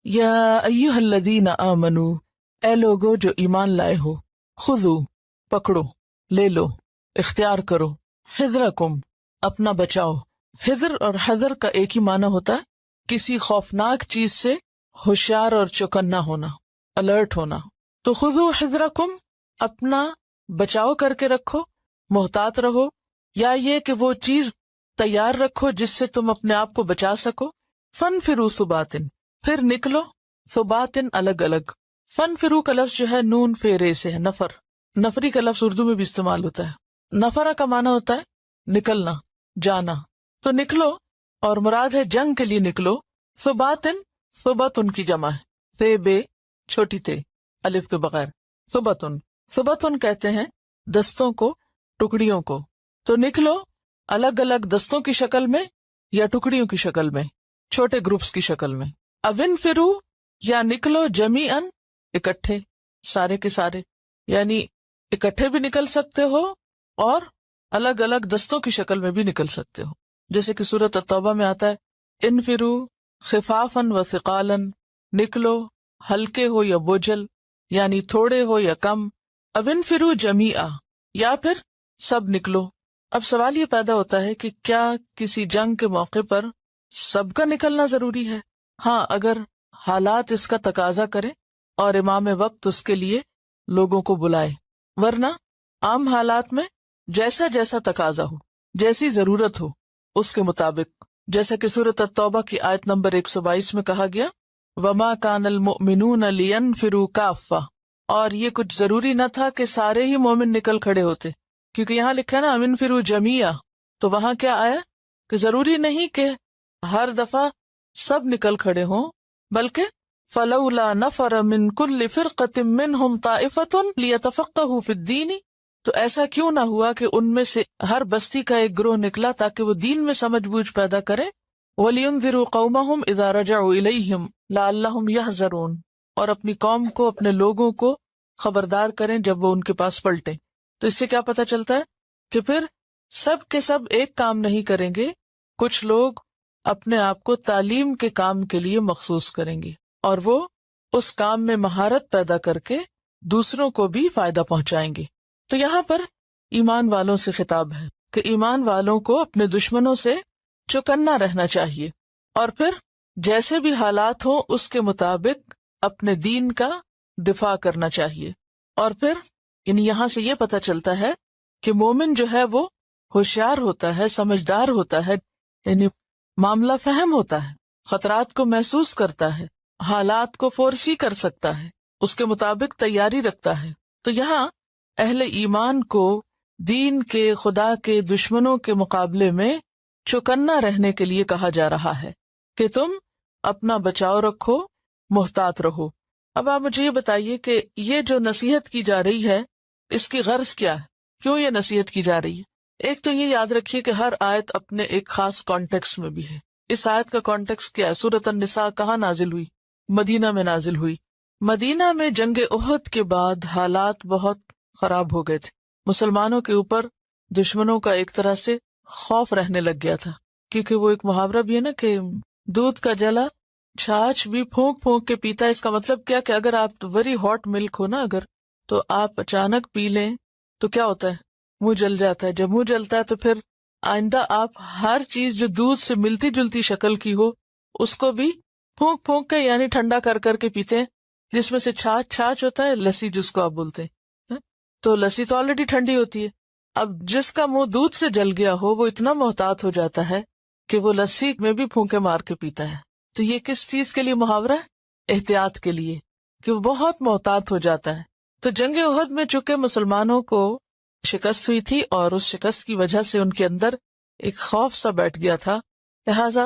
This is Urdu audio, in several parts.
یا ایھا الذین آمنو، اے لوگو جو ایمان لائے ہو، خذو پکڑو، لے لو، اختیار کرو، حذرکم اپنا بچاؤ۔ حذر اور حذر کا ایک ہی معنی ہوتا ہے کسی خوفناک چیز سے ہوشیار اور چوکنا ہونا، الرٹ ہونا۔ تو خذو حذرکم اپنا بچاؤ کر کے رکھو، محتاط رہو، یا یہ کہ وہ چیز تیار رکھو جس سے تم اپنے آپ کو بچا سکو۔ فانفروا ثباتن، پھر نکلو، ثباتن الگ الگ۔ فانفروا کا لفظ جو ہے نون فیرے سے ہے، نفر، نفری کا لفظ اردو میں بھی استعمال ہوتا ہے۔ نفرہ کا معنی ہوتا ہے نکلنا، جانا۔ تو نکلو، اور مراد ہے جنگ کے لیے نکلو۔ ثباتن، ثبت ان کی جمع ہے، تے بے چھوٹی تے الف کے بغیر، ثبتن۔ ثبتن کہتے ہیں دستوں کو، ٹکڑیوں کو۔ تو نکلو الگ الگ دستوں کی شکل میں یا ٹکڑیوں کی شکل میں، چھوٹے گروپس کی شکل میں۔ اب انفرو، یا نکلو جمیعاً اکٹھے، سارے کے سارے، یعنی اکٹھے بھی نکل سکتے ہو اور الگ الگ دستوں کی شکل میں بھی نکل سکتے ہو، جیسے کہ سورۃ التوبہ میں آتا ہے انفرو خفافا و ثقالا، نکلو ہلکے ہو یا بوجھل، یعنی تھوڑے ہو یا کم۔ اب انفرو جمیعا، یا پھر سب نکلو۔ اب سوال یہ پیدا ہوتا ہے کہ کیا کسی جنگ کے موقع پر سب کا نکلنا ضروری ہے؟ ہاں، اگر حالات اس کا تقاضا کرے اور امام وقت اس کے لیے لوگوں کو بلائے، ورنہ عام حالات میں جیسا جیسا تقاضا ہو، جیسی ضرورت ہو اس کے مطابق، جیسا کہ سورۃ التوبہ کی آیت نمبر 122 میں کہا گیا وَمَا كَانَ الْمُؤْمِنُونَ لِيَنْفِرُوا كَافَّةً، اور یہ کچھ ضروری نہ تھا کہ سارے ہی مومن نکل کھڑے ہوتے، کیونکہ یہاں لکھا ہے نا انفروا جمیعا، تو وہاں کیا آیا کہ ضروری نہیں کہ ہر دفعہ سب نکل کھڑے ہوں، بلکہ فَلَوْلَا نَفَرَ مِن كُلِّ فِرْقَةٍ مِّنْهُمْ طَائِفَةٌ لِيَتَفَقَّهُوا فِي الدِّينِ، تو ایسا کیوں نہ ہوا کہ ان میں سے ہر بستی کا ایک گروہ نکلا تاکہ وہ دین میں سمجھ بوجھ پیدا کرے۔ وَلِيُنذِرُوا قَوْمَهُمْ إِذَا رَجَعُوا إِلَيْهِمْ لَعَلَّهُمْ يَحْذَرُونَ، اور اپنی قوم کو، اپنے لوگوں کو خبردار کریں جب وہ ان کے پاس پلٹیں۔ تو اس سے کیا پتہ چلتا ہے کہ پھر سب کے سب ایک کام نہیں کریں گے، کچھ لوگ اپنے آپ کو تعلیم کے کام کے لیے مخصوص کریں گے، اور وہ اس کام میں مہارت پیدا کر کے دوسروں کو بھی فائدہ پہنچائیں گے۔ تو یہاں پر ایمان والوں سے خطاب ہے کہ ایمان والوں کو اپنے دشمنوں سے چوکنا رہنا چاہیے، اور پھر جیسے بھی حالات ہوں اس کے مطابق اپنے دین کا دفاع کرنا چاہیے۔ اور پھر یہاں سے یہ پتہ چلتا ہے کہ مومن جو ہے وہ ہوشیار ہوتا ہے، سمجھدار ہوتا ہے، یعنی معاملہ فہم ہوتا ہے، خطرات کو محسوس کرتا ہے، حالات کو فورسی کر سکتا ہے، اس کے مطابق تیاری رکھتا ہے۔ تو یہاں اہل ایمان کو دین کے، خدا کے دشمنوں کے مقابلے میں چوکنا رہنے کے لیے کہا جا رہا ہے کہ تم اپنا بچاؤ رکھو، محتاط رہو۔ اب آپ مجھے یہ بتائیے کہ یہ جو نصیحت کی جا رہی ہے اس کی غرض کیا ہے؟ کیوں یہ نصیحت کی جا رہی ہے؟ ایک تو یہ یاد رکھیے کہ ہر آیت اپنے ایک خاص کانٹیکس میں بھی ہے۔ اس آیت کا کانٹیکس کیا ہے؟ سورۃ النساء کہاں نازل ہوئی؟ مدینہ میں نازل ہوئی۔ مدینہ میں جنگ احد کے بعد حالات بہت خراب ہو گئے تھے، مسلمانوں کے اوپر دشمنوں کا ایک طرح سے خوف رہنے لگ گیا تھا، کیونکہ وہ ایک محاورہ بھی ہے نا کہ دودھ کا جلا چھاچھ بھی پھونک پھونک کے پیتا ہے۔ اس کا مطلب کیا کہ اگر آپ ویری ہاٹ ملک ہو نا، اگر تو آپ اچانک پی لیں تو کیا ہوتا ہے؟ منہ جل جاتا ہے۔ جب منہ جلتا ہے تو پھر آئندہ آپ ہر چیز جو دودھ سے ملتی جلتی شکل کی ہو اس کو بھی پھونک پھونک کے، یعنی ٹھنڈا کر کر کے پیتے ہیں، جس میں سے چھاچھ ہوتا ہے، لسی جس کو آپ بولتے ہیں۔ تو لسی تو آلریڈی ٹھنڈی ہوتی ہے، اب جس کا منہ دودھ سے جل گیا ہو وہ اتنا محتاط ہو جاتا ہے کہ وہ لسی میں بھی پھونکے مار کے پیتا ہے۔ تو یہ کس چیز کے لیے محاورہ ہے؟ احتیاط کے لیے، کہ وہ بہت محتاط ہو جاتا ہے۔ تو جنگ احد میں چونکہ مسلمانوں کو شکست ہوئی تھی اور اس شکست کی وجہ سے ان کے اندر ایک خوف سا بیٹھ گیا تھا، لہٰذا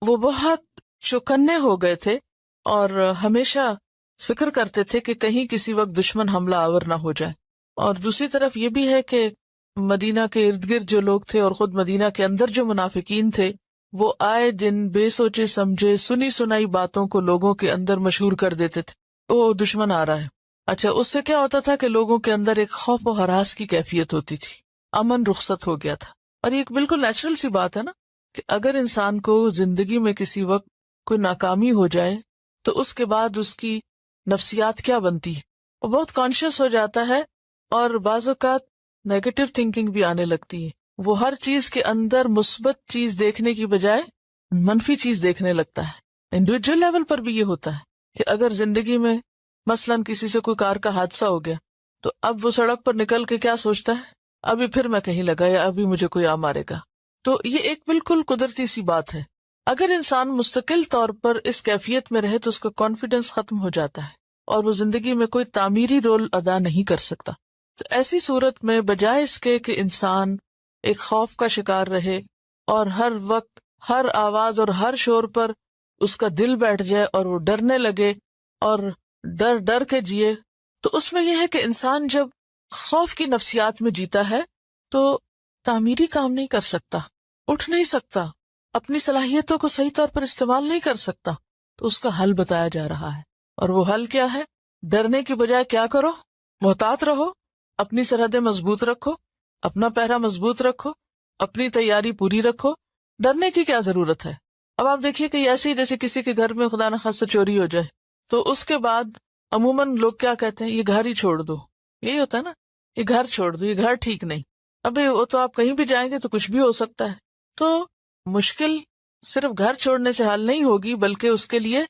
وہ بہت چوکنے ہو گئے تھے اور ہمیشہ فکر کرتے تھے کہ کہیں کسی وقت دشمن حملہ آور نہ ہو جائے۔ اور دوسری طرف یہ بھی ہے کہ مدینہ کے ارد گرد جو لوگ تھے اور خود مدینہ کے اندر جو منافقین تھے وہ آئے دن بے سوچے سمجھے سنی سنائی باتوں کو لوگوں کے اندر مشہور کر دیتے تھے، وہ دشمن آ رہا ہے۔ اچھا، اس سے کیا ہوتا تھا کہ لوگوں کے اندر ایک خوف و ہراس کی کیفیت ہوتی تھی، امن رخصت ہو گیا تھا۔ اور یہ ایک بالکل نیچرل سی بات ہے نا کہ اگر انسان کو زندگی میں کسی وقت کوئی ناکامی ہو جائے تو اس کے بعد اس کی نفسیات کیا بنتی ہے؟ وہ بہت کانشیس ہو جاتا ہے اور بعض اوقات نیگیٹو تھنکنگ بھی آنے لگتی ہے. وہ ہر چیز کے اندر مثبت چیز دیکھنے کی بجائے منفی چیز دیکھنے لگتا ہے. انڈیویجول لیول پر بھی یہ ہوتا ہے کہ اگر زندگی میں مثلاً کسی سے کوئی کار کا حادثہ ہو گیا تو اب وہ سڑک پر نکل کے کیا سوچتا ہے، ابھی پھر میں کہیں لگا یا ابھی مجھے کوئی آ مارے گا. تو یہ ایک بالکل قدرتی سی بات ہے. اگر انسان مستقل طور پر اس کیفیت میں رہے تو اس کا کانفیڈنس ختم ہو جاتا ہے اور وہ زندگی میں کوئی تعمیری رول ادا نہیں کر سکتا. تو ایسی صورت میں بجائے اس کے کہ انسان ایک خوف کا شکار رہے اور ہر وقت ہر آواز اور ہر شور پر اس کا دل بیٹھ جائے اور وہ ڈرنے لگے اور ڈر ڈر کے جیے، تو اس میں یہ ہے کہ انسان جب خوف کی نفسیات میں جیتا ہے تو تعمیری کام نہیں کر سکتا، اٹھ نہیں سکتا، اپنی صلاحیتوں کو صحیح طور پر استعمال نہیں کر سکتا. تو اس کا حل بتایا جا رہا ہے، اور وہ حل کیا ہے؟ ڈرنے کی بجائے کیا کرو؟ محتاط رہو، اپنی سرحدیں مضبوط رکھو، اپنا پہرا مضبوط رکھو، اپنی تیاری پوری رکھو. ڈرنے کی کیا ضرورت ہے؟ اب آپ دیکھیے کہ ایسے ہی جیسے کسی کے گھر میں خدا نخواستہ چوری ہو جائے تو اس کے بعد عموماً لوگ کیا کہتے ہیں؟ یہ گھر ہی چھوڑ دو. یہی ہوتا ہے نا، یہ گھر چھوڑ دو، یہ گھر ٹھیک نہیں. ابھی وہ تو آپ کہیں بھی جائیں گے تو کچھ بھی ہو سکتا ہے. تو مشکل صرف گھر چھوڑنے سے حل نہیں ہوگی، بلکہ اس کے لیے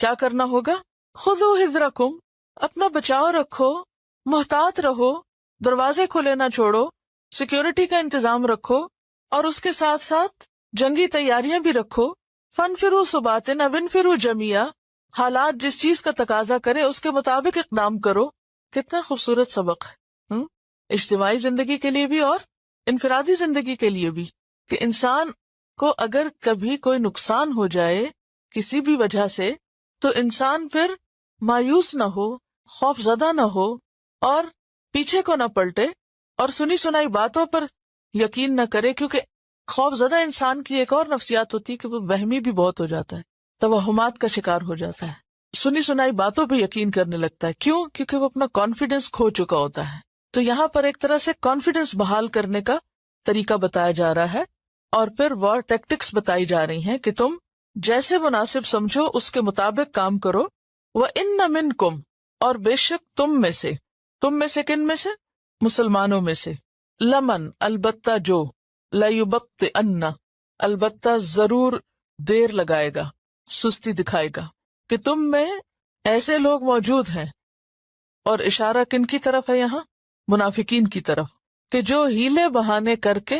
کیا کرنا ہوگا؟ خذوا حذرکم، اپنا بچاؤ رکھو، محتاط رہو، دروازے کھلے نہ چھوڑو، سیکیورٹی کا انتظام رکھو، اور اس کے ساتھ ساتھ جنگی تیاریاں بھی رکھو. فانفروا ثبات او انفروا جمیعا، حالات جس چیز کا تقاضا کرے اس کے مطابق اقدام کرو. کتنا خوبصورت سبق ہے اجتماعی زندگی کے لیے بھی اور انفرادی زندگی کے لیے بھی، کہ انسان کو اگر کبھی کوئی نقصان ہو جائے کسی بھی وجہ سے تو انسان پھر مایوس نہ ہو، خوف زدہ نہ ہو اور پیچھے کو نہ پلٹے اور سنی سنائی باتوں پر یقین نہ کرے. کیونکہ خوف زدہ انسان کی ایک اور نفسیات ہوتی ہے کہ وہ وہمی بھی بہت ہو جاتا ہے، توہمات کا شکار ہو جاتا ہے، سنی سنائی باتوں پہ یقین کرنے لگتا ہے. کیوں؟ کیونکہ وہ اپنا کانفیڈنس کھو چکا ہوتا ہے. تو یہاں پر ایک طرح سے کانفیڈنس بحال کرنے کا طریقہ بتایا جا رہا ہے، اور پھر وار ٹیکٹکس بتائی جا رہی ہیں کہ تم جیسے مناسب سمجھو اس کے مطابق کام کرو. وَإِنَّ مِنْكُمْ، اور بے شک تم میں سے کن میں سے؟ مسلمانوں میں سے. لمن، البتہ جو، لَيُبَطِّئَنَّ، البتہ ضرور دیر لگائے گا، سستی دکھائے گا، کہ تم میں ایسے لوگ موجود ہیں. اور اشارہ کن کی طرف ہے یہاں؟ منافقین کی طرف، کہ جو ہیلے بہانے کر کے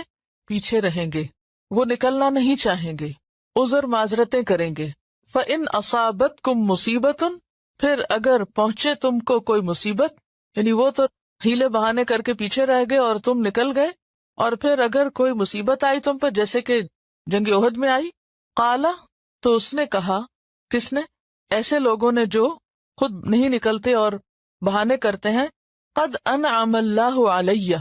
پیچھے رہیں گے، وہ نکلنا نہیں چاہیں گے، عذر معذرتیں کریں گے. فَإِنْ أَصَابَتْكُمْ مُصِيبَةٌ، پھر اگر پہنچے تم کو کوئی مصیبت، یعنی وہ تو ہیلے بہانے کر کے پیچھے رہ گئے اور تم نکل گئے، اور پھر اگر کوئی مصیبت آئی تم پر جیسے کہ جنگ احد میں آئی، قالا، تو اس نے کہا، کس نے؟ ایسے لوگوں نے جو خود نہیں نکلتے اور بہانے کرتے ہیں، قد انعم اللہ علیہ،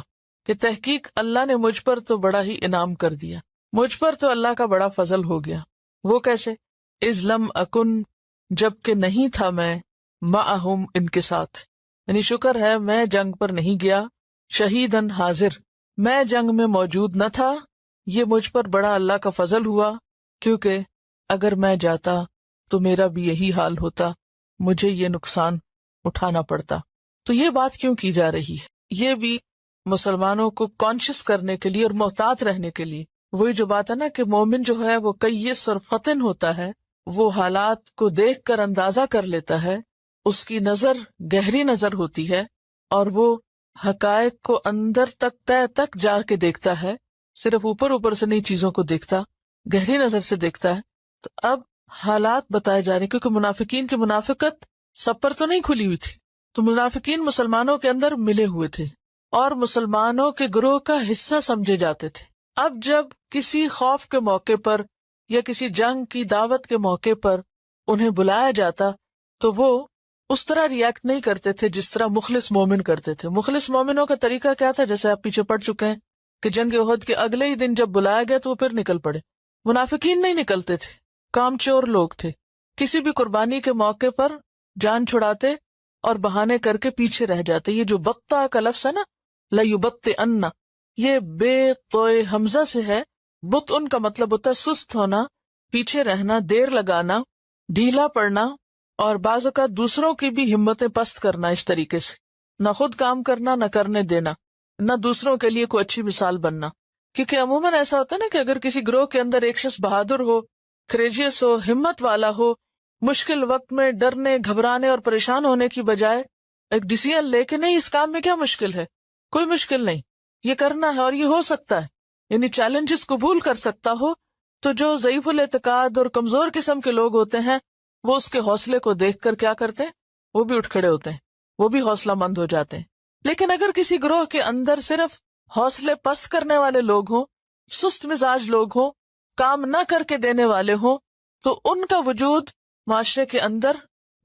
کہ تحقیق اللہ نے مجھ پر تو بڑا ہی انعام کر دیا، مجھ پر تو اللہ کا بڑا فضل ہو گیا. وہ کیسے؟ اذ لم اکن، جب کہ نہیں تھا میں، معہم، ان کے ساتھ، یعنی شکر ہے میں جنگ پر نہیں گیا، شہیدن، حاضر، میں جنگ میں موجود نہ تھا. یہ مجھ پر بڑا اللہ کا فضل ہوا، کیونکہ اگر میں جاتا تو میرا بھی یہی حال ہوتا، مجھے یہ نقصان اٹھانا پڑتا. تو یہ بات کیوں کی جا رہی ہے؟ یہ بھی مسلمانوں کو کانشیس کرنے کے لیے اور محتاط رہنے کے لیے. وہی جو بات ہے نا کہ مومن جو ہے وہ کیس اور فطن ہوتا ہے، وہ حالات کو دیکھ کر اندازہ کر لیتا ہے، اس کی نظر گہری نظر ہوتی ہے، اور وہ حقائق کو اندر تک تہ تک جا کے دیکھتا ہے، صرف اوپر اوپر سے نہیں چیزوں کو دیکھتا، گہری نظر سے دیکھتا ہے. تو اب حالات بتائے جا رہے ہیں، کیونکہ منافقین کی منافقت سب پر تو نہیں کھلی ہوئی تھی، تو منافقین مسلمانوں کے اندر ملے ہوئے تھے اور مسلمانوں کے گروہ کا حصہ سمجھے جاتے تھے. اب جب کسی خوف کے موقع پر یا کسی جنگ کی دعوت کے موقع پر انہیں بلایا جاتا تو وہ اس طرح ریاکٹ نہیں کرتے تھے جس طرح مخلص مومن کرتے تھے. مخلص مومنوں کا طریقہ کیا تھا؟ جیسے آپ پیچھے پڑ چکے ہیں کہ جنگ احد کے اگلے ہی دن جب بلایا گیا تو وہ پھر نکل پڑے. منافقین نہیں نکلتے تھے، کام چور لوگ تھے، کسی بھی قربانی کے موقع پر جان چھڑاتے اور بہانے کر کے پیچھے رہ جاتے. یہ جو بطا کا لفظ ہے نا، لَيُبَطِّئَنَّ، یہ بے توئے حمزہ سے ہے. بط ان کا مطلب ہوتا ہے سست ہونا، پیچھے رہنا، دیر لگانا، ڈھیلا پڑنا، اور بعض اوقات دوسروں کی بھی ہمتیں پست کرنا اس طریقے سے، نہ خود کام کرنا، نہ کرنے دینا، نہ دوسروں کے لیے کوئی اچھی مثال بننا. کیونکہ عموماً ایسا ہوتا ہے نا کہ اگر کسی گروہ کے اندر ایک شخص بہادر ہو، کریجیس ہو، ہمت والا ہو، مشکل وقت میں ڈرنے، گھبرانے اور پریشان ہونے کی بجائے ایک ڈیسیژن لے کے نہیں اس کام میں کیا مشکل ہے، کوئی مشکل نہیں، یہ کرنا ہے اور یہ ہو سکتا ہے، یعنی چیلنجز قبول کر سکتا ہو، تو جو ضعیف الاعتقاد اور کمزور قسم کے لوگ ہوتے ہیں وہ اس کے حوصلے کو دیکھ کر کیا کرتے ہیں، وہ بھی اٹھ کھڑے ہوتے ہیں، وہ بھی حوصلہ مند ہو جاتے ہیں. لیکن اگر کسی گروہ کے اندر صرف حوصلے پست کرنے والے لوگ ہوں، سست مزاج لوگ ہوں، کام نہ کر کے دینے والے ہوں، تو ان کا وجود معاشرے کے اندر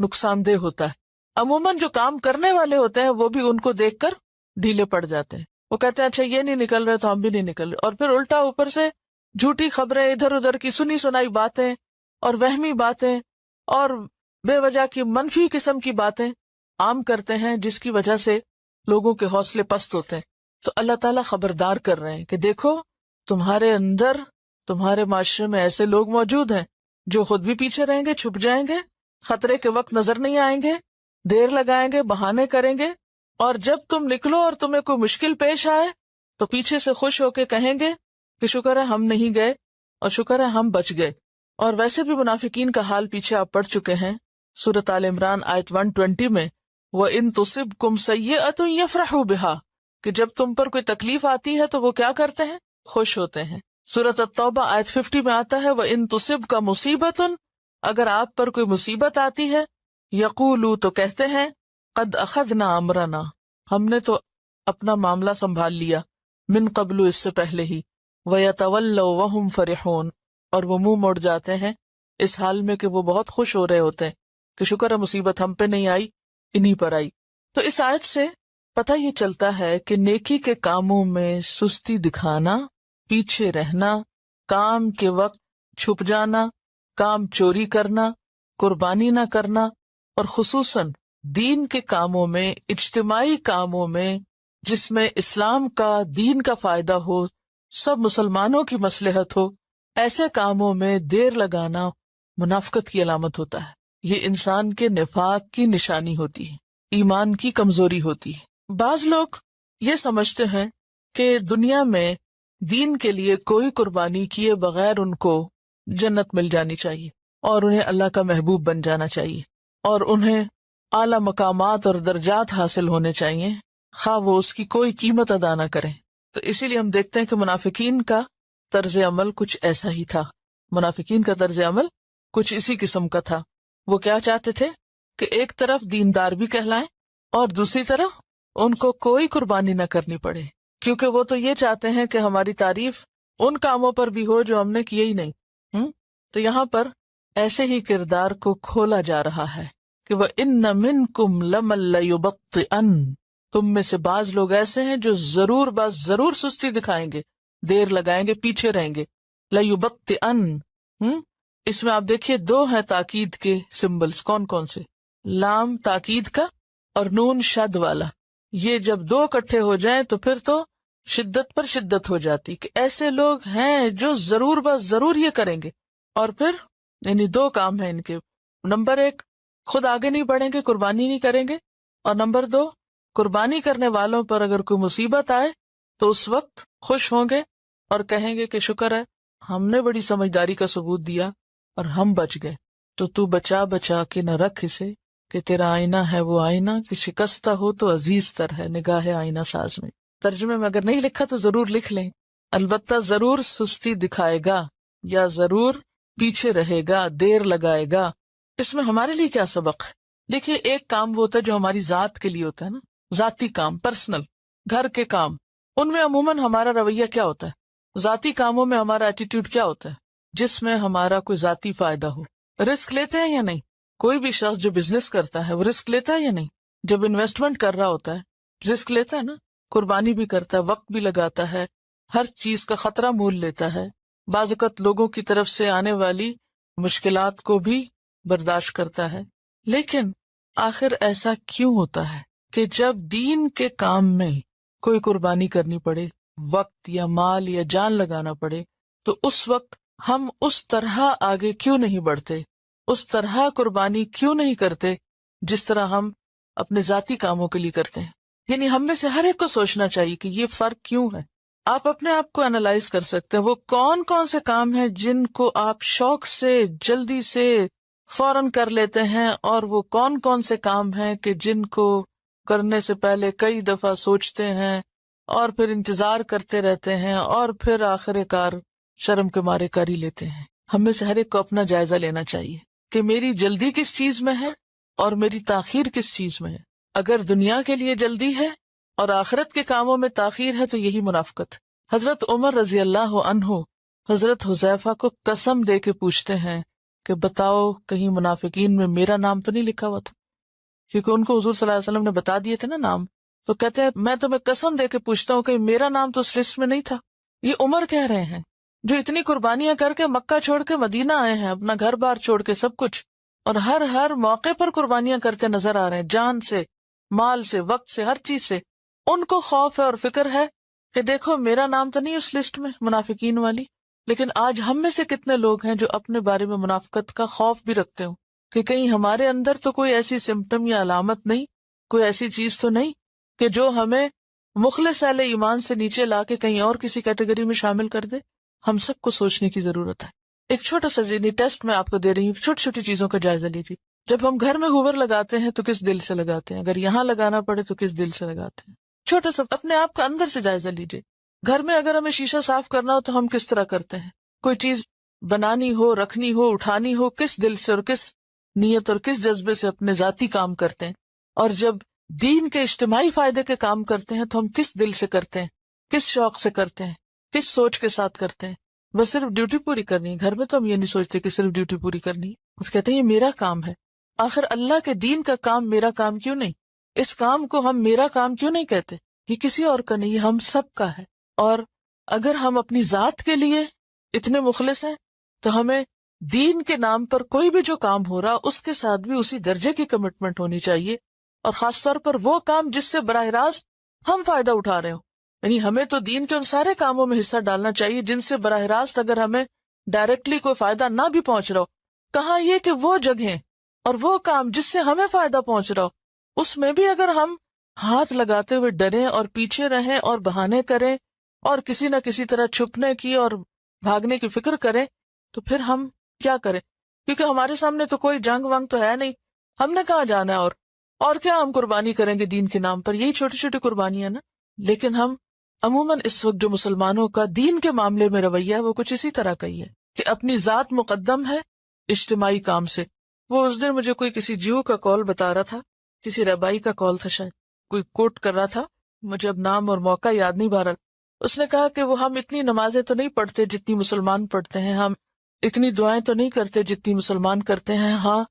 نقصان دہ ہوتا ہے. عموماً جو کام کرنے والے ہوتے ہیں وہ بھی ان کو دیکھ کر ڈھیلے پڑ جاتے ہیں، وہ کہتے ہیں اچھا یہ نہیں نکل رہے تو ہم بھی نہیں نکل رہے، اور پھر الٹا اوپر سے جھوٹی خبریں، ادھر ادھر کی سنی سنائی باتیں اور وہمی باتیں اور بے وجہ کی منفی قسم کی باتیں عام کرتے ہیں، جس کی وجہ سے لوگوں کے حوصلے پست ہوتے ہیں. تو اللہ تعالیٰ خبردار کر رہے ہیں کہ دیکھو تمہارے اندر، تمہارے معاشرے میں ایسے لوگ موجود ہیں جو خود بھی پیچھے رہیں گے، چھپ جائیں گے، خطرے کے وقت نظر نہیں آئیں گے، دیر لگائیں گے، بہانے کریں گے، اور جب تم نکلو اور تمہیں کوئی مشکل پیش آئے تو پیچھے سے خوش ہو کے کہیں گے کہ شکر ہے ہم نہیں گئے اور شکر ہے ہم بچ گئے. اور ویسے بھی منافقین کا حال پیچھے آپ پڑھ چکے ہیں سورۃ آل عمران آیت 120 میں، وَإِن تُصِبْكُمْ سَيِّئَةٌ يَفْرَحُوا بِهَا، کہ جب تم پر کوئی تکلیف آتی ہے تو وہ کیا کرتے ہیں، خوش ہوتے ہیں. سورۃ التوبہ آیت 50 میں آتا ہے وَإِن تُصِبْكَ مُصِیبَةٌ، اگر آپ پر کوئی مصیبت آتی ہے، یقولوا تو کہتے ہیں قد اخذنا امرنا، ہم نے تو اپنا معاملہ سنبھال لیا، من قبل اس سے پہلے ہی، وَيَتَوَلَّوْا وَهُمْ فَرِحُونَ، اور وہ منہ موڑ جاتے ہیں اس حال میں کہ وہ بہت خوش ہو رہے ہوتے ہیں کہ شکر ہے مصیبت ہم پہ نہیں آئی، انہی پر آئی. تو اس آیت سے پتہ یہ چلتا ہے کہ نیکی کے کاموں میں سستی دکھانا، پیچھے رہنا، کام کے وقت چھپ جانا، کام چوری کرنا، قربانی نہ کرنا، اور خصوصاً دین کے کاموں میں، اجتماعی کاموں میں جس میں اسلام کا، دین کا فائدہ ہو، سب مسلمانوں کی مصلحت ہو، ایسے کاموں میں دیر لگانا منافقت کی علامت ہوتا ہے. یہ انسان کے نفاق کی نشانی ہوتی ہے، ایمان کی کمزوری ہوتی ہے. بعض لوگ یہ سمجھتے ہیں کہ دنیا میں دین کے لیے کوئی قربانی کیے بغیر ان کو جنت مل جانی چاہیے، اور انہیں اللہ کا محبوب بن جانا چاہیے، اور انہیں اعلی مقامات اور درجات حاصل ہونے چاہیے، خواہ وہ اس کی کوئی قیمت ادا نہ کریں. تو اسی لیے ہم دیکھتے ہیں کہ منافقین کا طرز عمل کچھ ایسا ہی تھا. منافقین کا طرز عمل کچھ اسی قسم کا تھا. وہ کیا چاہتے تھے کہ ایک طرف دیندار بھی کہلائیں اور دوسری طرف ان کو کوئی قربانی نہ کرنی پڑے، کیونکہ وہ تو یہ چاہتے ہیں کہ ہماری تعریف ان کاموں پر بھی ہو جو ہم نے کیے ہی نہیں. تو یہاں پر ایسے ہی کردار کو کھولا جا رہا ہے کہ وَإِنَّ مِنْكُمْ لَمَن لَيُبَطِّئَنَّ، تم میں سے بعض لوگ ایسے ہیں جو ضرور سستی دکھائیں گے، دیر لگائیں گے، پیچھے رہیں گے. لَيُبَطِّئَنَّ، اس میں آپ دیکھیے دو ہیں تاکید کے سمبلز، کون کون سے، لام تاکید کا اور نون شد والا. یہ جب دو اکٹھے ہو جائیں تو پھر تو شدت پر شدت ہو جاتی کہ ایسے لوگ ہیں جو ضرور یہ کریں گے. اور پھر یعنی دو کام ہیں ان کے، نمبر ایک خود آگے نہیں بڑھیں گے، قربانی نہیں کریں گے، اور نمبر دو قربانی کرنے والوں پر اگر کوئی مصیبت آئے تو اس وقت خوش ہوں گے اور کہیں گے کہ شکر ہے ہم نے بڑی سمجھداری کا ثبوت دیا اور ہم بچ گئے. تو بچا کے نہ رکھ اسے کہ تیرا آئینہ ہے وہ آئینہ کہ شکستہ ہو تو عزیز تر ہے نگاہ آئینہ ساز میں. ترجمے میں اگر نہیں لکھا تو ضرور لکھ لیں، البتہ ضرور سستی دکھائے گا یا ضرور پیچھے رہے گا، دیر لگائے گا. اس میں ہمارے لیے کیا سبق ہے؟ دیکھیے ایک کام وہ ہوتا ہے جو ہماری ذات کے لیے ہوتا ہے نا، ذاتی کام، پرسنل، گھر کے کام، ان میں عموماً ہمارا رویہ کیا ہوتا ہے؟ ذاتی کاموں میں ہمارا ایٹیٹیوڈ کیا ہوتا ہے؟ جس میں ہمارا کوئی ذاتی فائدہ ہو. رسک لیتے ہیں یا نہیں؟ کوئی بھی شخص جو بزنس کرتا ہے وہ رسک لیتا ہے یا نہیں؟ جب انویسٹمنٹ کر رہا ہوتا ہے رسک لیتا ہے نا، قربانی بھی کرتا ہے، وقت بھی لگاتا ہے، ہر چیز کا خطرہ مول لیتا ہے، بعض اوقات لوگوں کی طرف سے آنے والی مشکلات کو بھی برداشت کرتا ہے. لیکن آخر ایسا کیوں ہوتا ہے کہ جب دین کے کام میں کوئی قربانی کرنی پڑے، وقت یا مال یا جان لگانا پڑے، تو اس وقت ہم اس طرح آگے کیوں نہیں بڑھتے اس طرح قربانی کیوں نہیں کرتے جس طرح ہم اپنے ذاتی کاموں کے لیے کرتے ہیں؟ یعنی ہم میں سے ہر ایک کو سوچنا چاہیے کہ یہ فرق کیوں ہے. آپ اپنے آپ کو انالائز کر سکتے ہیں. وہ کون کون سے کام ہیں جن کو آپ شوق سے جلدی سے فوراً کر لیتے ہیں، اور وہ کون کون سے کام ہیں کہ جن کو کرنے سے پہلے کئی دفعہ سوچتے ہیں اور پھر انتظار کرتے رہتے ہیں اور پھر آخر کار شرم کے مارے کر ہی لیتے ہیں. ہم میں سے ہر ایک کو اپنا جائزہ لینا چاہیے کہ میری جلدی کس چیز میں ہے اور میری تاخیر کس چیز میں ہے. اگر دنیا کے لیے جلدی ہے اور آخرت کے کاموں میں تاخیر ہے تو یہی منافقت. حضرت عمر رضی اللہ عنہ حضرت حذیفہ کو قسم دے کے پوچھتے ہیں کہ بتاؤ کہیں منافقین میں میرا نام تو نہیں لکھا ہوا تھا، کیونکہ ان کو حضور صلی اللہ علیہ وسلم نے بتا دیے تھے نا نام. تو کہتے ہیں میں تمہیں قسم دے کے پوچھتا ہوں کہ میرا نام تو اس لسٹ میں نہیں تھا. یہ عمر کہہ رہے ہیں جو اتنی قربانیاں کر کے مکہ چھوڑ کے مدینہ آئے ہیں، اپنا گھر بار چھوڑ کے سب کچھ، اور ہر موقع پر قربانیاں کرتے نظر آ رہے ہیں، جان سے، مال سے، وقت سے، ہر چیز سے. ان کو خوف ہے اور فکر ہے کہ دیکھو میرا نام تو نہیں اس لسٹ میں منافقین والی. لیکن آج ہم میں سے کتنے لوگ ہیں جو اپنے بارے میں منافقت کا خوف بھی رکھتے ہوں کہ کہیں ہمارے اندر تو کوئی ایسی سمپٹم یا علامت نہیں، کوئی ایسی چیز تو نہیں کہ جو ہمیں مخلص اہل ایمان سے نیچے لا کے کہیں اور کسی کیٹیگری میں شامل کر دے. ہم سب کو سوچنے کی ضرورت ہے. ایک چھوٹا سا ٹیسٹ میں آپ کو دے رہی ہوں، چھوٹی چھوٹی چیزوں کا جائزہ لیجیے. جب ہم گھر میں ہوور لگاتے ہیں تو کس دل سے لگاتے ہیں؟ اگر یہاں لگانا پڑے تو کس دل سے لگاتے ہیں؟ چھوٹا سا اپنے آپ کا اندر سے جائزہ لیجیے. گھر میں اگر ہمیں شیشہ صاف کرنا ہو تو ہم کس طرح کرتے ہیں؟ کوئی چیز بنانی ہو، رکھنی ہو، اٹھانی ہو، کس دل سے اور کس نیت اور کس جذبے سے اپنے ذاتی کام کرتے ہیں؟ اور جب دین کے اجتماعی فائدے کے کام کرتے ہیں تو ہم کس دل سے کرتے ہیں، کس شوق سے کرتے ہیں، کس سوچ کے ساتھ کرتے ہیں؟ بس صرف ڈیوٹی پوری کرنی ہے. گھر میں تو ہم یہ نہیں سوچتے کہ صرف ڈیوٹی پوری کرنی ہے. اس کہتے ہیں یہ میرا کام ہے. آخر اللہ کے دین کا کام میرا کام کیوں نہیں؟ اس کام کو ہم میرا کام کیوں نہیں کہتے؟ یہ کسی اور کا نہیں، یہ ہم سب کا ہے. اور اگر ہم اپنی ذات کے لیے اتنے مخلص ہیں تو ہمیں دین کے نام پر کوئی بھی جو کام ہو رہا اس کے ساتھ بھی اسی درجے کی کمٹمنٹ ہونی چاہیے. اور خاص طور پر وہ کام جس سے براہ راست ہم فائدہ اٹھا رہے ہوں. یعنی ہمیں تو دین کے ان سارے کاموں میں حصہ ڈالنا چاہیے جن سے براہ راست اگر ہمیں ڈائریکٹلی کوئی فائدہ نہ بھی پہنچ رہا ہو. کہاں یہ کہ وہ جگہیں اور وہ کام جس سے ہمیں فائدہ پہنچ رہا ہو اس میں بھی اگر ہم ہاتھ لگاتے ہوئے ڈریں اور پیچھے رہیں اور بہانے کریں اور کسی نہ کسی طرح چھپنے کی اور بھاگنے کی فکر کریں تو پھر ہم کیا کریں؟ کیونکہ ہمارے سامنے تو کوئی جنگ ونگ تو ہے نہیں، ہم نے کہاں جانا ہے اور کیا ہم قربانی کریں گے دین کے نام پر؟ یہی چھوٹی چھوٹی قربانیاں نا. لیکن ہم عموماً اس وقت جو مسلمانوں کا دین کے معاملے میں رویہ ہے وہ کچھ اسی طرح کا ہی ہے کہ اپنی ذات مقدم ہے اجتماعی کام سے. وہ اس دن مجھے کوئی کسی جیو کا کال بتا رہا تھا، کسی ربائی کا کال تھا، شاید کوئی کوٹ کر رہا تھا، مجھے اب نام اور موقع یاد نہیں بہرحال. اس نے کہا کہ وہ ہم اتنی نمازیں تو نہیں پڑھتے جتنی مسلمان پڑھتے ہیں، ہم اتنی دعائیں تو نہیں کرتے جتنی مسلمان کرتے ہیں، ہاں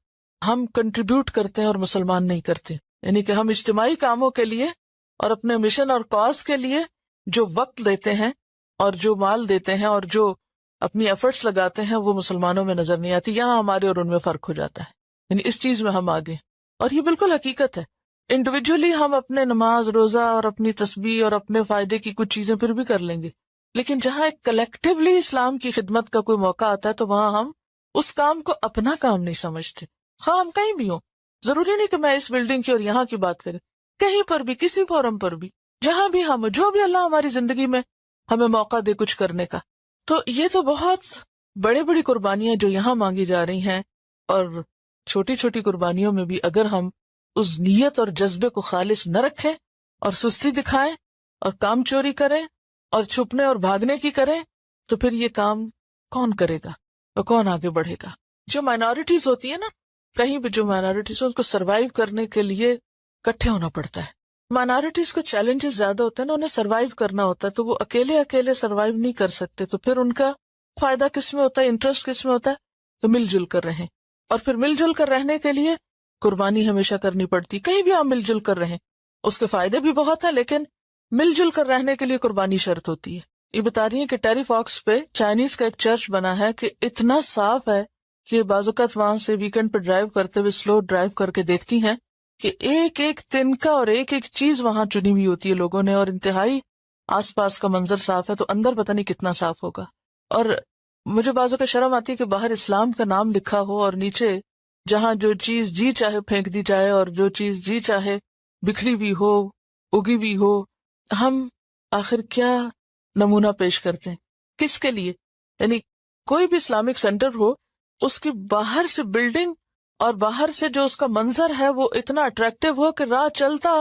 ہم کنٹریبیوٹ کرتے ہیں اور مسلمان نہیں کرتے. یعنی کہ ہم اجتماعی کاموں کے لیے اور اپنے مشن اور کاز کے لیے جو وقت دیتے ہیں اور جو مال دیتے ہیں اور جو اپنی ایفرٹس لگاتے ہیں وہ مسلمانوں میں نظر نہیں آتی. یہاں ہمارے اور ان میں فرق ہو جاتا ہے. یعنی اس چیز میں ہم آگے، اور یہ بالکل حقیقت ہے. انڈیویجولی ہم اپنے نماز روزہ اور اپنی تسبیح اور اپنے فائدے کی کچھ چیزیں پھر بھی کر لیں گے، لیکن جہاں ایک کلیکٹیولی اسلام کی خدمت کا کوئی موقع آتا ہے تو وہاں ہم اس کام کو اپنا کام نہیں سمجھتے. خواہ ہم کہیں بھی ہوں، ضروری نہیں کہ میں اس بلڈنگ کی اور یہاں کی بات کریں، کہیں پر بھی کسی فورم پر بھی جہاں بھی ہم جو بھی اللہ ہماری زندگی میں ہمیں موقع دے کچھ کرنے کا. تو یہ تو بہت بڑی قربانیاں جو یہاں مانگی جا رہی ہیں، اور چھوٹی چھوٹی قربانیوں میں بھی اگر ہم اس نیت اور جذبے کو خالص نہ رکھیں اور سستی دکھائیں اور کام چوری کریں اور چھپنے اور بھاگنے کی کریں تو پھر یہ کام کون کرے گا اور کون آگے بڑھے گا؟ جو مائنورٹیز ہوتی ہیں نا، کہیں بھی جو مائنورٹیز ان کو سروائیو کرنے کے لیے اکٹھے ہونا پڑتا ہے. مائنورٹیز کو چیلنجز زیادہ ہوتے ہیں نا، انہیں سروائیو کرنا ہوتا ہے تو وہ اکیلے سروائیو نہیں کر سکتے. تو پھر ان کا فائدہ کس میں ہوتا ہے، انٹرسٹ کس میں ہوتا ہے؟ تو مل جل کر رہیں. اور پھر مل جل کر رہنے کے لیے قربانی ہمیشہ کرنی پڑتی. کہیں بھی آپ مل جل کر رہیں، اس کے فائدے بھی بہت ہیں، لیکن مل جل کر رہنے کے لیے قربانی شرط ہوتی ہے. یہ بتا رہی ہیں کہ ٹیری فاکس پہ چائنیز کا ایک چرچ بنا ہے کہ اتنا صاف ہے کہ بعض اوقات وہاں سے ویکنڈ پہ ڈرائیو کرتے ہوئے سلو ڈرائیو کر کے دیکھتی ہیں کہ ایک ایک تنکا اور ایک ایک چیز وہاں چنی ہوئی ہوتی ہے لوگوں نے، اور انتہائی آس پاس کا منظر صاف ہے تو اندر پتہ نہیں کتنا صاف ہوگا. اور مجھے بعضوں کا شرم آتی ہے کہ باہر اسلام کا نام لکھا ہو اور نیچے جہاں جو چیز جی چاہے پھینک دی جائے اور جو چیز جی چاہے بکھری بھی ہو اگی بھی ہو، ہم آخر کیا نمونہ پیش کرتے ہیں کس کے لیے؟ یعنی کوئی بھی اسلامک سینٹر ہو، اس کی باہر سے بلڈنگ اور باہر سے جو اس کا منظر ہے وہ اتنا اٹریکٹیو ہو کہ راہ چلتا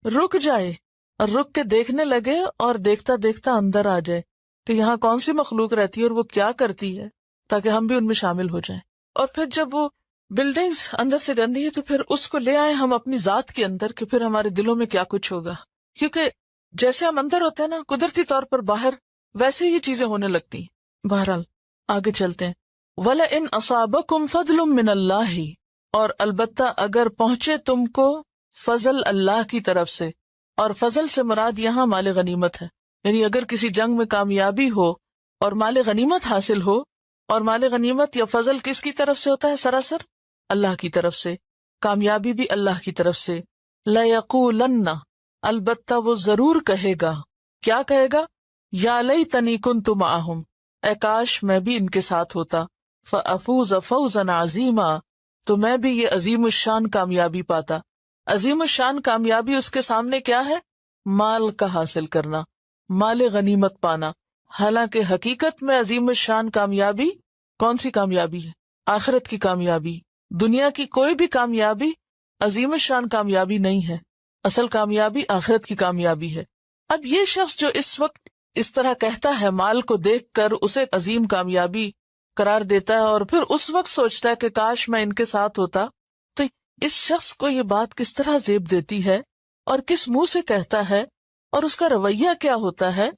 رک جائے اور رک کے دیکھنے لگے اور دیکھتا دیکھتا اندر آ جائے کہ یہاں کون سی مخلوق رہتی ہے اور وہ کیا کرتی ہے، تاکہ ہم بھی ان میں شامل ہو جائیں۔ اور پھر جب وہ بلڈنگز اندر سے گندی ہے تو پھر اس کو لے آئے ہم اپنی ذات کے اندر کہ پھر ہمارے دلوں میں کیا کچھ ہوگا، کیونکہ جیسے ہم اندر ہوتے ہیں نا قدرتی طور پر باہر ویسے ہی چیزیں ہونے لگتی ہیں۔ بہرحال آگے چلتے ہیں۔ وَلَئِنْ أَصَابَكُمْ فَضْلٌ مِّنَ اللَّهِ، اور البتہ اگر پہنچے تم کو فضل اللہ کی طرف سے، اور فضل سے مراد یہاں مال غنیمت ہے، یعنی اگر کسی جنگ میں کامیابی ہو اور مال غنیمت حاصل ہو، اور مال غنیمت یا فضل کس کی طرف سے ہوتا ہے؟ سراسر اللہ کی طرف سے، کامیابی بھی اللہ کی طرف سے۔ لَيَقُولَنَّ، البتہ وہ ضرور کہے گا، کیا کہے گا؟ یا لیتنی کنت معہم، اے کاش میں بھی ان کے ساتھ ہوتا، فافوز فوزا عظیما، تو میں بھی یہ عظیم الشان کامیابی پاتا۔ عظیم الشان کامیابی اس کے سامنے کیا ہے؟ مال کا حاصل کرنا، مال غنیمت پانا۔ حالانکہ حقیقت میں عظیم الشان کامیابی کون سی کامیابی ہے؟ آخرت کی کامیابی۔ دنیا کی کوئی بھی کامیابی عظیم الشان کامیابی نہیں ہے، اصل کامیابی آخرت کی کامیابی ہے۔ اب یہ شخص جو اس وقت اس طرح کہتا ہے، مال کو دیکھ کر اسے عظیم کامیابی قرار دیتا ہے اور پھر اس وقت سوچتا ہے کہ کاش میں ان کے ساتھ ہوتا، تو اس شخص کو یہ بات کس طرح زیب دیتی ہے اور کس منہ سے کہتا ہے اور اس کا رویہ کیا ہوتا ہے؟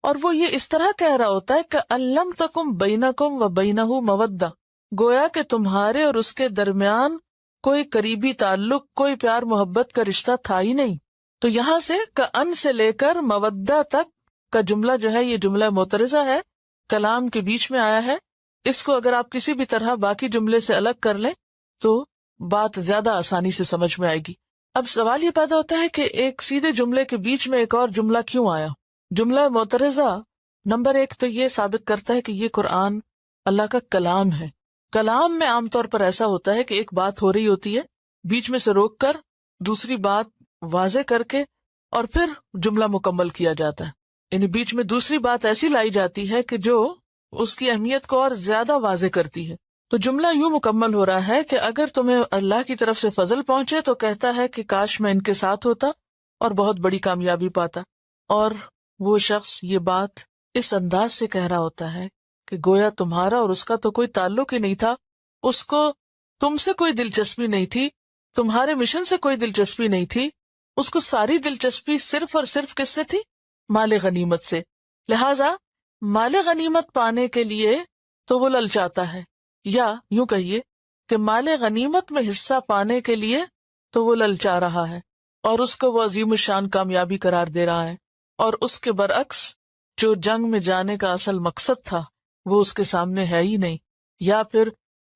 اور وہ یہ اس طرح کہہ رہا ہوتا ہے کہ الم تکم بینکم و بینہ مودہ، گویا کہ تمہارے اور اس کے درمیان کوئی قریبی تعلق، کوئی پیار محبت کا رشتہ تھا ہی نہیں۔ تو یہاں سے کأن سے لے کر مودہ تک کا جملہ جو ہے یہ جملہ معترضہ ہے، کلام کے بیچ میں آیا ہے۔ اس کو اگر آپ کسی بھی طرح باقی جملے سے الگ کر لیں تو بات زیادہ آسانی سے سمجھ میں آئے گی۔ اب سوال یہ پیدا ہوتا ہے کہ ایک سیدھے جملے کے بیچ میں ایک اور جملہ کیوں آیا؟ جملہ معترضہ نمبر ایک تو یہ ثابت کرتا ہے کہ یہ قرآن اللہ کا کلام ہے۔ کلام میں عام طور پر ایسا ہوتا ہے کہ ایک بات ہو رہی ہوتی ہے، بیچ میں سے روک کر دوسری بات واضح کر کے اور پھر جملہ مکمل کیا جاتا ہے، یعنی بیچ میں دوسری بات ایسی لائی جاتی ہے کہ جو اس کی اہمیت کو اور زیادہ واضح کرتی ہے۔ تو جملہ یوں مکمل ہو رہا ہے کہ اگر تمہیں اللہ کی طرف سے فضل پہنچے تو کہتا ہے کہ کاش میں ان کے ساتھ ہوتا اور بہت بڑی کامیابی پاتا، اور وہ شخص یہ بات اس انداز سے کہہ رہا ہوتا ہے کہ گویا تمہارا اور اس کا تو کوئی تعلق ہی نہیں تھا، اس کو تم سے کوئی دلچسپی نہیں تھی، تمہارے مشن سے کوئی دلچسپی نہیں تھی، اس کو ساری دلچسپی صرف اور صرف کس سے تھی؟ مال غنیمت سے۔ لہذا مال غنیمت پانے کے لیے تو وہ للچاتا ہے، یا یوں کہیے کہ مال غنیمت میں حصہ پانے کے لیے تو وہ للچا رہا ہے اور اس کو وہ عظیم الشان کامیابی قرار دے رہا ہے، اور اس کے برعکس جو جنگ میں جانے کا اصل مقصد تھا وہ اس کے سامنے ہے ہی نہیں، یا پھر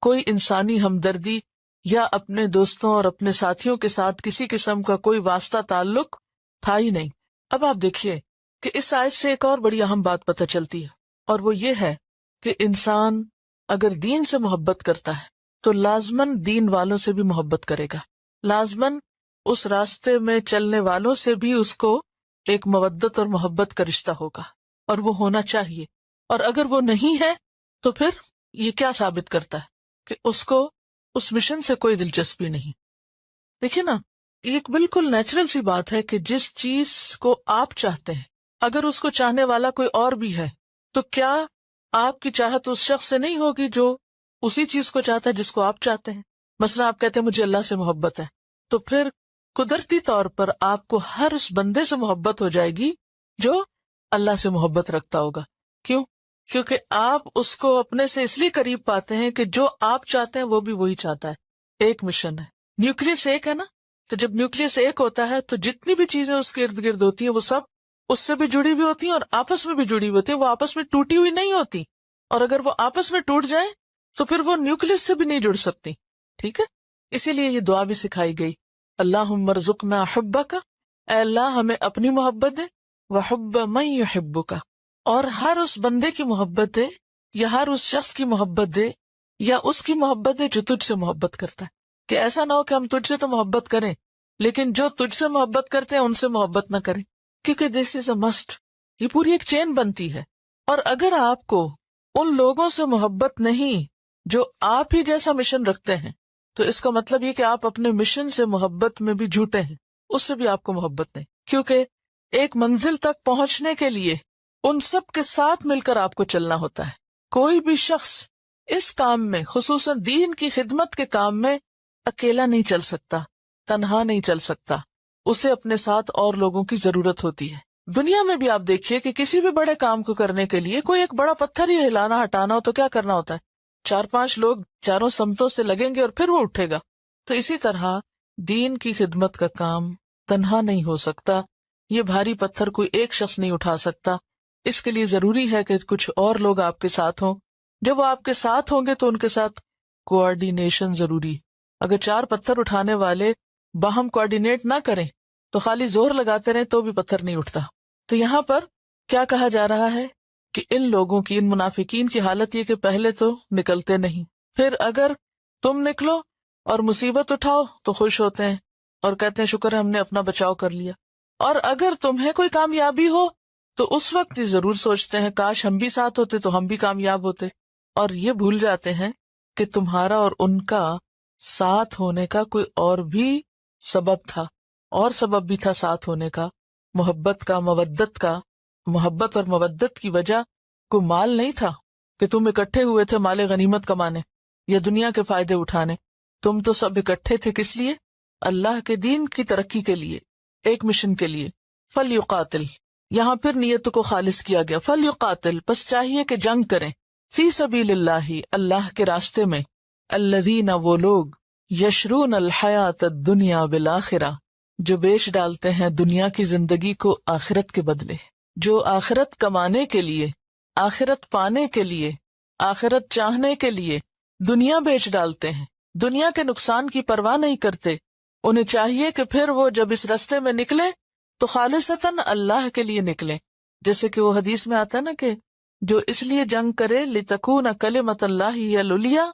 کوئی انسانی ہمدردی یا اپنے دوستوں اور اپنے ساتھیوں کے ساتھ کسی قسم کا کوئی واسطہ تعلق تھا ہی نہیں۔ اب آپ دیکھیے کہ اس آیت سے ایک اور بڑی اہم بات پتہ چلتی ہے، اور وہ یہ ہے کہ انسان اگر دین سے محبت کرتا ہے تو لازماً دین والوں سے بھی محبت کرے گا، لازماً اس راستے میں چلنے والوں سے بھی اس کو ایک مودت اور محبت کا رشتہ ہوگا، اور وہ ہونا چاہیے۔ اور اگر وہ نہیں ہے تو پھر یہ کیا ثابت کرتا ہے کہ اس کو اس مشن سے کوئی دلچسپی نہیں۔ دیکھیے نا، یہ ایک بالکل نیچرل سی بات ہے کہ جس چیز کو آپ چاہتے ہیں اگر اس کو چاہنے والا کوئی اور بھی ہے تو کیا آپ کی چاہت اس شخص سے نہیں ہوگی جو اسی چیز کو چاہتا ہے جس کو آپ چاہتے ہیں؟ مثلا آپ کہتے ہیں مجھے اللہ سے محبت ہے، تو پھر قدرتی طور پر آپ کو ہر اس بندے سے محبت ہو جائے گی جو اللہ سے محبت رکھتا ہوگا۔ کیوں؟ کیونکہ آپ اس کو اپنے سے اس لیے قریب پاتے ہیں کہ جو آپ چاہتے ہیں وہ بھی وہی چاہتا ہے۔ ایک مشن ہے، نیوکلیس ایک ہے نا، تو جب نیوکلیس ایک ہوتا ہے تو جتنی بھی چیزیں اس کے ارد گرد ہوتی ہیں وہ سب اس سے بھی جڑی ہوئی ہوتی ہیں اور آپس میں بھی جڑی ہوئی ہوتی ہیں، وہ آپس میں ٹوٹی ہوئی نہیں ہوتی، اور اگر وہ آپس میں ٹوٹ جائیں تو پھر وہ نیوکلیس سے بھی نہیں جڑ سکتی۔ ٹھیک ہے، اسی لیے یہ دعا بھی سکھائی گئی، اللہم ارزقنا حبک، اے اللہ ہمیں اپنی محبت دے، وحب من یحبک، اور ہر اس بندے کی محبت دے یا ہر اس شخص کی محبت دے یا اس کی محبت دے جو تجھ سے محبت کرتا ہے، کہ ایسا نہ ہو کہ ہم تجھ سے تو محبت کریں لیکن جو تجھ سے محبت کرتے ہیں ان سے محبت نہ کریں، کیونکہ دس از اے مسٹ، یہ پوری ایک چین بنتی ہے۔ اور اگر آپ کو ان لوگوں سے محبت نہیں جو آپ ہی جیسا مشن رکھتے ہیں، تو اس کا مطلب یہ کہ آپ اپنے مشن سے محبت میں بھی جھوٹے ہیں، اس سے بھی آپ کو محبت نہیں، کیونکہ ایک منزل تک پہنچنے کے لیے ان سب کے ساتھ مل کر آپ کو چلنا ہوتا ہے۔ کوئی بھی شخص اس کام میں، خصوصاً دین کی خدمت کے کام میں، اکیلا نہیں چل سکتا، تنہا نہیں چل سکتا، اسے اپنے ساتھ اور لوگوں کی ضرورت ہوتی ہے۔ دنیا میں بھی آپ دیکھیے کہ کسی بھی بڑے کام کو کرنے کے لیے کوئی ایک بڑا پتھر ہی ہلانا ہٹانا ہو تو کیا کرنا ہوتا ہے؟ 4-5 لوگ چاروں سمتوں سے لگیں گے اور پھر وہ اٹھے گا۔ تو اسی طرح دین کی خدمت کا کام تنہا نہیں ہو سکتا، یہ بھاری پتھر کوئی ایک شخص نہیں اٹھا سکتا، اس کے لیے ضروری ہے کہ کچھ اور لوگ آپ کے ساتھ ہوں۔ جب وہ آپ کے ساتھ ہوں گے تو ان کے ساتھ کوآرڈینیشن ضروری۔ اگر 4 پتھر اٹھانے والے باہم کوآرڈینیٹ نہ کریں تو خالی زور لگاتے رہیں تو بھی پتھر نہیں اٹھتا۔ تو یہاں پر کیا کہا جا رہا ہے کہ ان لوگوں کی، ان منافقین کی حالت یہ کہ پہلے تو نکلتے نہیں، پھر اگر تم نکلو اور مصیبت اٹھاؤ تو خوش ہوتے ہیں اور کہتے ہیں شکر ہے ہم نے اپنا بچاؤ کر لیا، اور اگر تمہیں کوئی کامیابی ہو تو اس وقت یہ ضرور سوچتے ہیں کاش ہم بھی ساتھ ہوتے تو ہم بھی کامیاب ہوتے، اور یہ بھول جاتے ہیں کہ تمہارا اور ان کا ساتھ ہونے کا کوئی اور بھی سبب تھا، اور سبب بھی تھا ساتھ ہونے کا، محبت کا، مودت کا۔ محبت اور مودت کی وجہ کوئی مال نہیں تھا کہ تم اکٹھے ہوئے تھے مال غنیمت کمانے یا دنیا کے فائدے اٹھانے، تم تو سب اکٹھے تھے کس لیے؟ اللہ کے دین کی ترقی کے لیے، ایک مشن کے لیے۔ فَلْيُقَاتِلْ، یہاں پھر نیت کو خالص کیا گیا، فَلْيُقَاتِلْ، بس چاہیے کہ جنگ کریں، فی سبیل اللہ، اللہ کے راستے میں، الذین، وہ لوگ، یشرون الحیات الدنیا بالآخرہ، جو بیچ ڈالتے ہیں دنیا کی زندگی کو آخرت کے بدلے، جو آخرت کمانے کے لیے، آخرت پانے کے لیے، آخرت چاہنے کے لیے دنیا بیچ ڈالتے ہیں، دنیا کے نقصان کی پرواہ نہیں کرتے۔ انہیں چاہیے کہ پھر وہ جب اس راستے میں نکلے تو خالصتاً اللہ کے لیے نکلیں، جیسے کہ وہ حدیث میں آتا ہے نا کہ جو اس لیے جنگ کرے لِتَكُونَ کلمۃ اللہ ہی العلیٰ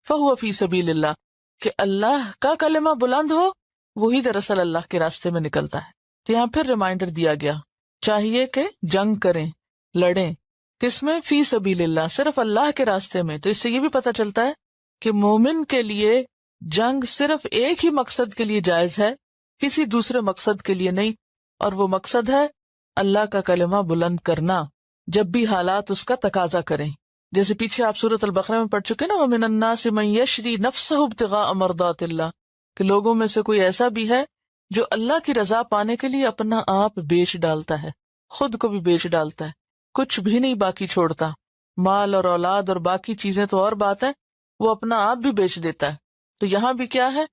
فَهُوَ فِي سبیل اللہ، کہ اللہ کا کلمہ بلند ہو، وہی دراصل اللہ کے راستے میں نکلتا ہے۔ تو یہاں پھر ریمائنڈر دیا گیا، چاہیے کہ جنگ کریں، لڑیں، کس میں؟ فی سبیل اللہ، صرف اللہ کے راستے میں۔ تو اس سے یہ بھی پتہ چلتا ہے کہ مومن کے لیے جنگ صرف ایک ہی مقصد کے لیے جائز ہے، کسی دوسرے مقصد کے لیے نہیں، اور وہ مقصد ہے اللہ کا کلمہ بلند کرنا جب بھی حالات اس کا تقاضا کریں۔ جیسے پیچھے آپ سورۃ البقرہ میں پڑھ چکے نا، وَمِنَ النَّاسِ مَن يَشْرِي نَفْسَهُ ابْتِغَاءَ مَرْضَاتِ اللَّهِ، کہ لوگوں میں سے کوئی ایسا بھی ہے جو اللہ کی رضا پانے کے لیے اپنا آپ بیچ ڈالتا ہے، خود کو بھی بیچ ڈالتا ہے، کچھ بھی نہیں باقی چھوڑتا، مال اور اولاد اور باقی چیزیں تو اور بات ہے، وہ اپنا آپ بھی بیچ دیتا ہے۔ تو یہاں بھی کیا ہے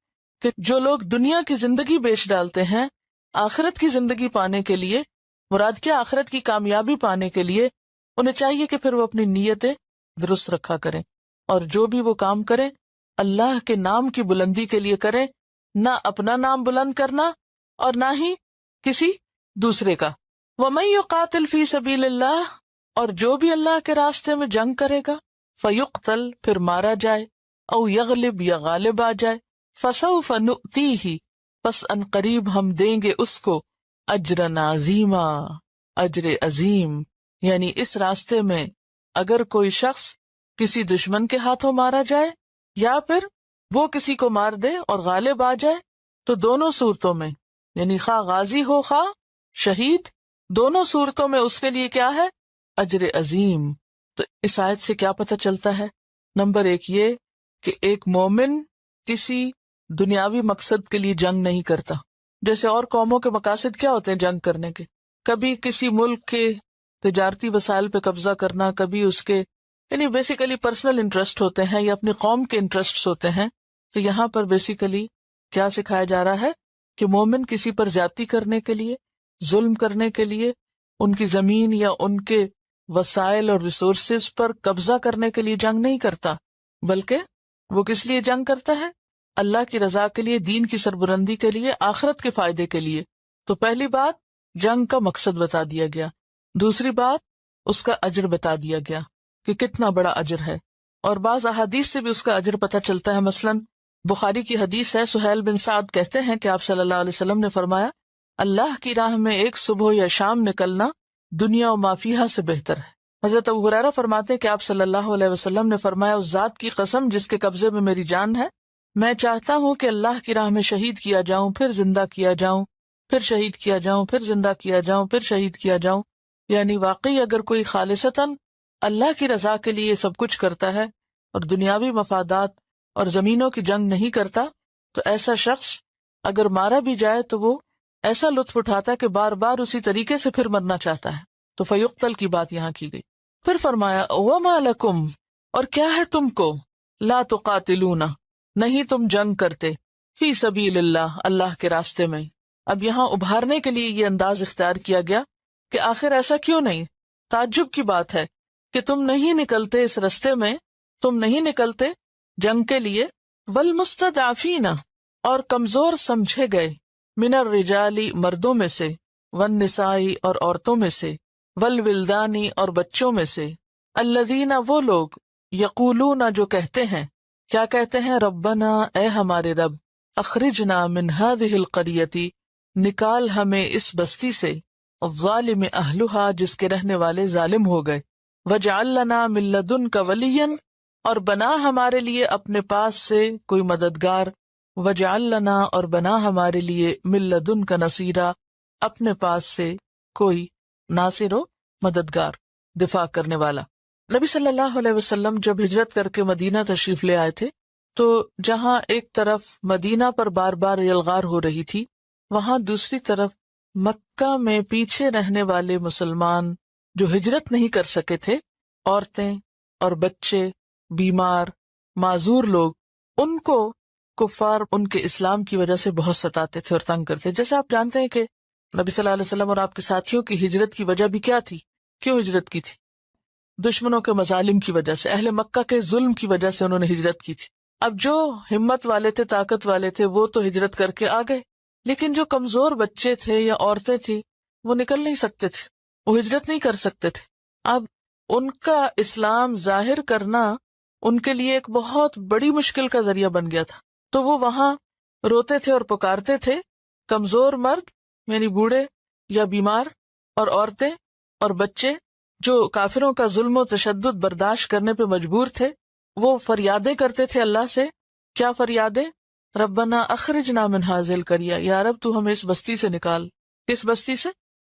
کہ جو لوگ دنیا کی زندگی بیچ ڈالتے ہیں آخرت کی زندگی پانے کے لیے، مراد کیا؟ آخرت کی کامیابی پانے کے لیے، انہیں چاہیے کہ پھر وہ اپنی نیتیں درست رکھا کریں، اور جو بھی وہ کام کریں اللہ کے نام کی بلندی کے لیے کریں، نہ اپنا نام بلند کرنا اور نہ ہی کسی دوسرے کا۔ وَمَن يُقَاتِلْ فِي سَبِيلِ اللَّهِ، اور جو بھی اللہ کے راستے میں جنگ کرے گا، فَيُقْتَلْ، پھر مارا جائے، او یغلب، یا غالب آ جائے، فَسَوْفَ نُؤْتِیہِ، پس ان قریب ہم دیں گے اس کو، اجرًا عظیما، اجر عظیم۔ یعنی اس راستے میں اگر کوئی شخص کسی دشمن کے ہاتھوں مارا جائے یا پھر وہ کسی کو مار دے اور غالب آ جائے، تو دونوں صورتوں میں، یعنی خواہ غازی ہو خواہ شہید، دونوں صورتوں میں اس کے لیے کیا ہے؟ اجر عظیم۔ تو اس آیت سے کیا پتہ چلتا ہے؟ نمبر 1 یہ کہ ایک مومن کسی دنیاوی مقصد کے لیے جنگ نہیں کرتا۔ جیسے اور قوموں کے مقاصد کیا ہوتے ہیں جنگ کرنے کے؟ کبھی کسی ملک کے تجارتی وسائل پہ قبضہ کرنا، کبھی اس کے، یعنی بیسیکلی پرسنل انٹرسٹ ہوتے ہیں یا اپنی قوم کے انٹرسٹ ہوتے ہیں۔ تو یہاں پر بیسیکلی کیا سکھایا جا رہا ہے کہ مومن کسی پر زیادتی کرنے کے لیے، ظلم کرنے کے لیے، ان کی زمین یا ان کے وسائل اور ریسورسز پر قبضہ کرنے کے لیے جنگ نہیں کرتا، بلکہ وہ کس لیے جنگ کرتا ہے؟ اللہ کی رضا کے لیے، دین کی سربلندی کے لیے، آخرت کے فائدے کے لیے۔ تو پہلی بات جنگ کا مقصد بتا دیا گیا، دوسری بات اس کا اجر بتا دیا گیا، کہ کتنا بڑا اجر ہے، اور بعض احادیث سے بھی اس کا اجر پتہ چلتا ہے. مثلاً بخاری کی حدیث ہے، سہیل بن سعد کہتے ہیں کہ آپ صلی اللہ علیہ وسلم نے فرمایا، اللہ کی راہ میں ایک صبح یا شام نکلنا دنیا و ما فیہا سے بہتر ہے. حضرت ابو ہریرہ فرماتے ہیں کہ آپ صلی اللہ علیہ وسلم نے فرمایا، اس ذات کی قسم جس کے قبضے میں میری جان ہے، میں چاہتا ہوں کہ اللہ کی راہ میں شہید کیا جاؤں، پھر زندہ کیا جاؤں، پھر شہید کیا جاؤں، پھر زندہ کیا جاؤں، پھر شہید کیا جاؤں. یعنی واقعی اگر کوئی خالصتاً اللہ کی رضا کے لیے سب کچھ کرتا ہے اور دنیاوی مفادات اور زمینوں کی جنگ نہیں کرتا، تو ایسا شخص اگر مارا بھی جائے تو وہ ایسا لطف اٹھاتا ہے کہ بار بار اسی طریقے سے پھر مرنا چاہتا ہے. تو فیقتل کی بات یہاں کی گئی. پھر فرمایا وما لکم، اور کیا ہے تم کو، لا تقاتلون، نہیں تم جنگ کرتے، فی سبیل اللہ، اللہ کے راستے میں. اب یہاں ابھارنے کے لیے یہ انداز اختیار کیا گیا کہ آخر ایسا کیوں نہیں. تعجب کی بات ہے کہ تم نہیں نکلتے اس راستے میں، تم نہیں نکلتے جنگ کے لیے. والمستضعفین، اور کمزور سمجھے گئے، من الرجال، مردوں میں سے، والنساء، اور عورتوں میں سے، والولدان، اور بچوں میں سے، الذین، وہ لوگ، یقولون، جو کہتے ہیں، کیا کہتے ہیں، ربنا، اے ہمارے رب، اخرجنا من هذه القریۃ، نکال ہمیں اس بستی سے، الظالم اہلھا، جس کے رہنے والے ظالم ہو گئے، واجعل لنا من لدنک ولیا، اور بنا ہمارے لیے اپنے پاس سے کوئی مددگار، واجعل لنا، اور بنا ہمارے لیے من لدنک نصیرا، اپنے پاس سے کوئی ناصر و مددگار، دفاع کرنے والا. نبی صلی اللہ علیہ وسلم جب ہجرت کر کے مدینہ تشریف لے آئے تھے تو جہاں ایک طرف مدینہ پر بار بار یلغار ہو رہی تھی، وہاں دوسری طرف مکہ میں پیچھے رہنے والے مسلمان جو ہجرت نہیں کر سکے تھے، عورتیں اور بچے، بیمار، معذور لوگ، ان کو کفار ان کے اسلام کی وجہ سے بہت ستاتے تھے اور تنگ کرتے. جیسے آپ جانتے ہیں کہ نبی صلی اللہ علیہ وسلم اور آپ کے ساتھیوں کی ہجرت کی وجہ بھی کیا تھی؟ کیوں ہجرت کی تھی؟ دشمنوں کے مظالم کی وجہ سے، اہل مکہ کے ظلم کی وجہ سے انہوں نے ہجرت کی تھی. اب جو ہمت والے تھے، طاقت والے تھے، وہ تو ہجرت کر کے آ گئے، لیکن جو کمزور بچے تھے یا عورتیں تھیں وہ نکل نہیں سکتے تھے، وہ ہجرت نہیں کر سکتے تھے. اب ان کا اسلام ظاہر کرنا ان کے لیے ایک بہت بڑی مشکل کا ذریعہ بن گیا تھا. تو وہ وہاں روتے تھے اور پکارتے تھے. کمزور مرد یعنی بوڑھے یا بیمار، اور عورتیں اور بچے جو کافروں کا ظلم و تشدد برداشت کرنے پہ مجبور تھے، وہ فریادیں کرتے تھے اللہ سے. کیا فریادیں؟ ربنا اخرجنا من هذه القریہ، یا رب تو ہمیں اس بستی سے نکال. کس بستی سے؟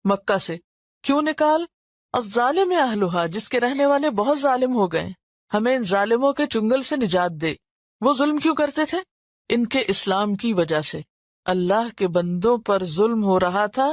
مکہ سے. کیوں نکال؟ الظالم اہلھا، جس کے رہنے والے بہت ظالم ہو گئے، ہمیں ان ظالموں کے چنگل سے نجات دے. وہ ظلم کیوں کرتے تھے؟ ان کے اسلام کی وجہ سے. اللہ کے بندوں پر ظلم ہو رہا تھا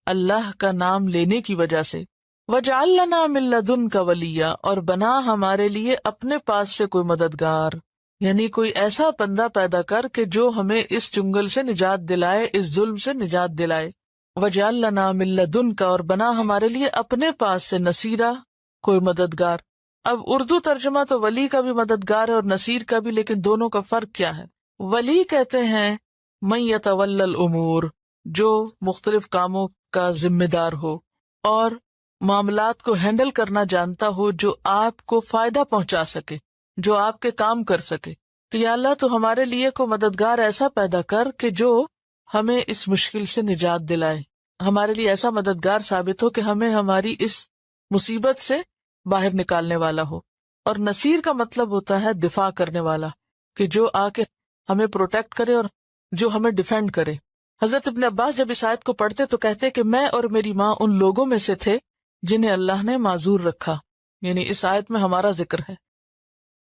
اللہ کا نام لینے کی وجہ سے. وَاجْعَلْ لَنَا مِن لَّدُنْكَ وَلِيًّا، اور بنا ہمارے لیے اپنے پاس سے کوئی مددگار، یعنی کوئی ایسا بندہ پیدا کر کہ جو ہمیں اس چنگل سے نجات دلائے، اس ظلم سے نجات دلائے. وَاجْعَلْ لَنَا مِن لَّدُنْكَ، اور بنا ہمارے لیے اپنے پاس سے نصیرا، کوئی مددگار. اب اردو ترجمہ تو ولی کا بھی مددگار ہے اور نصیر کا بھی، لیکن دونوں کا فرق کیا ہے؟ ولی کہتے ہیں من یتولی الامور، جو مختلف کاموں کا ذمہ دار ہو اور معاملات کو ہینڈل کرنا جانتا ہو، جو آپ کو فائدہ پہنچا سکے، جو آپ کے کام کر سکے. تو یا اللہ تو ہمارے لیے کو مددگار ایسا پیدا کر کہ جو ہمیں اس مشکل سے نجات دلائے، ہمارے لیے ایسا مددگار ثابت ہو کہ ہمیں ہماری اس مصیبت سے باہر نکالنے والا ہو. اور نصیر کا مطلب ہوتا ہے دفاع کرنے والا، کہ جو آ کے ہمیں پروٹیکٹ کرے اور جو ہمیں ڈیفینڈ کرے. حضرت ابن عباس جب اس آیت کو پڑھتے تو کہتے کہ میں اور میری ماں ان لوگوں میں سے تھے جنہیں اللہ نے معذور رکھا، یعنی اس آیت میں ہمارا ذکر ہے